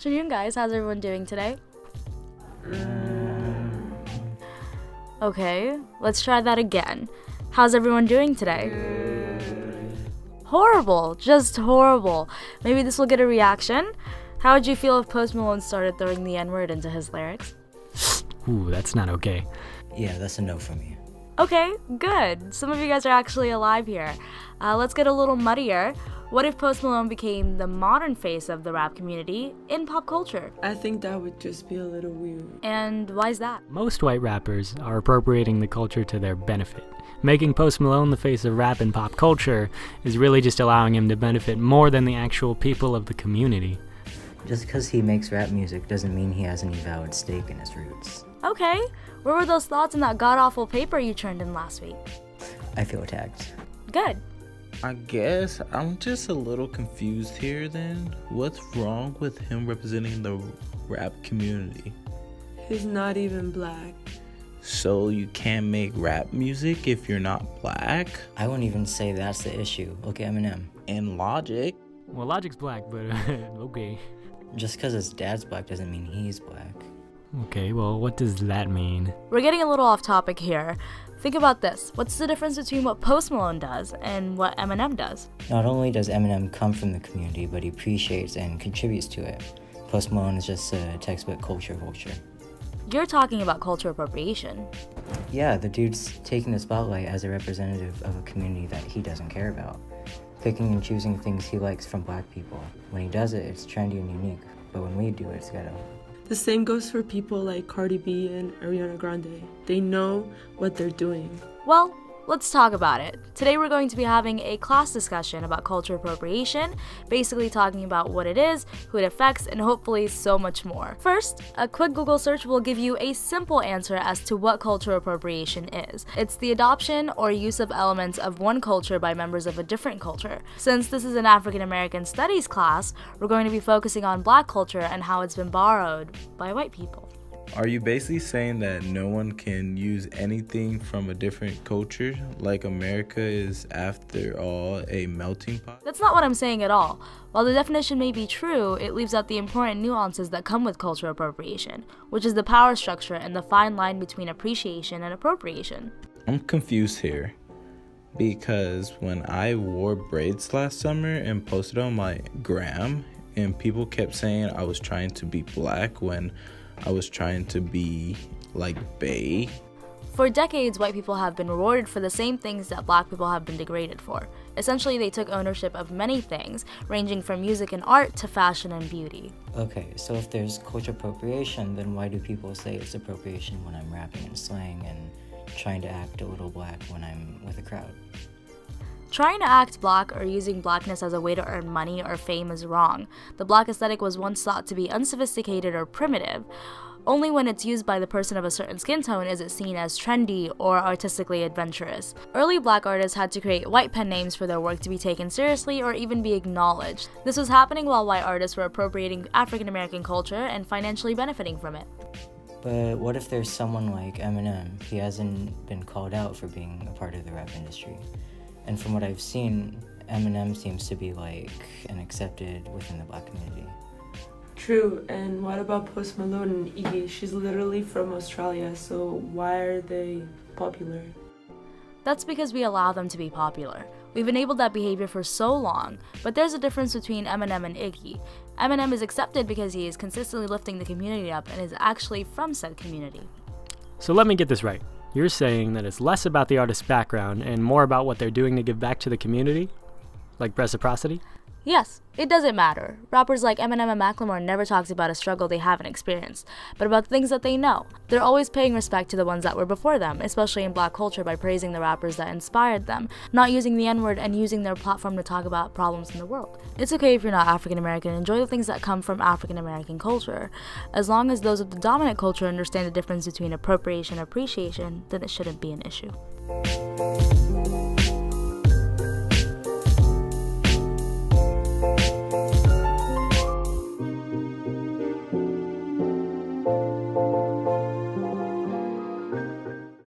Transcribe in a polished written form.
afternoon, guys. How's everyone doing today? Okay, let's try that again. How's everyone doing today? Horrible, just horrible. Maybe this will get a reaction. How would you feel if Post Malone started throwing the N-word into his lyrics? Ooh, that's not okay. Yeah, that's a no for me. Okay, good. Some of you guys are actually alive here. Let's get a little muddier. What if Post Malone became the modern face of the rap community in pop culture? I think that would just be a little weird. And why is that? Most white rappers are appropriating the culture to their benefit. Making Post Malone the face of rap and pop culture is really just allowing him to benefit more than the actual people of the community. Just because he makes rap music doesn't mean he has any valid stake in his roots. Okay, where were those thoughts in that god-awful paper you turned in last week? I feel attacked. Good. I guess I'm just a little confused here then. What's wrong with him representing the rap community? He's not even black. So you can't make rap music if you're not black? I wouldn't even say that's the issue. Look at Eminem. And Logic. Well, Logic's black, but okay. Just because his dad's black doesn't mean he's black. Okay, well, what does that mean? We're getting a little off topic here. Think about this. What's the difference between what Post Malone does and what Eminem does? Not only does Eminem come from the community, but he appreciates and contributes to it. Post Malone is just a textbook culture vulture. You're talking about culture appropriation. Yeah, the dude's taking the spotlight as a representative of a community that he doesn't care about. Picking and choosing things he likes from black people. When he does it, it's trendy and unique. But when we do it, it's ghetto. The same goes for people like Cardi B and Ariana Grande. They know what they're doing. Well, let's talk about it. Today we're going to be having a class discussion about culture appropriation, basically talking about what it is, who it affects, and hopefully so much more. First, a quick Google search will give you a simple answer as to what culture appropriation is. It's the adoption or use of elements of one culture by members of a different culture. Since this is an African American studies class, we're going to be focusing on black culture and how it's been borrowed by white people. Are you basically saying that no one can use anything from a different culture? Like America is, after all, a melting pot? That's not what I'm saying at all. While the definition may be true, it leaves out the important nuances that come with cultural appropriation, which is the power structure and the fine line between appreciation and appropriation. I'm confused here because when I wore braids last summer and posted on my gram, and people kept saying I was trying to be black when I was trying to be like bae. For decades, white people have been rewarded for the same things that black people have been degraded for. Essentially, they took ownership of many things, ranging from music and art to fashion and beauty. Okay, so if there's culture appropriation, then why do people say it's appropriation when I'm rapping in slang and trying to act a little black when I'm with a crowd? Trying to act black or using blackness as a way to earn money or fame is wrong. The black aesthetic was once thought to be unsophisticated or primitive. Only when it's used by the person of a certain skin tone is it seen as trendy or artistically adventurous. Early black artists had to create white pen names for their work to be taken seriously or even be acknowledged. This was happening while white artists were appropriating African American culture and financially benefiting from it. But what if there's someone like Eminem? He hasn't been called out for being a part of the rap industry. And from what I've seen, Eminem seems to be like an accepted within the black community. True, and what about Post Malone and Iggy? She's literally from Australia, so why are they popular? That's because we allow them to be popular. We've enabled that behavior for so long, but there's a difference between Eminem and Iggy. Eminem is accepted because he is consistently lifting the community up and is actually from said community. So let me get this right. You're saying that it's less about the artist's background and more about what they're doing to give back to the community? Like reciprocity? Yes, it doesn't matter. Rappers like Eminem and Macklemore never talks about a struggle they haven't experienced, but about things that they know. They're always paying respect to the ones that were before them, especially in black culture by praising the rappers that inspired them, not using the N-word and using their platform to talk about problems in the world. It's okay if you're not African American, enjoy the things that come from African American culture. As long as those of the dominant culture understand the difference between appropriation and appreciation, then it shouldn't be an issue.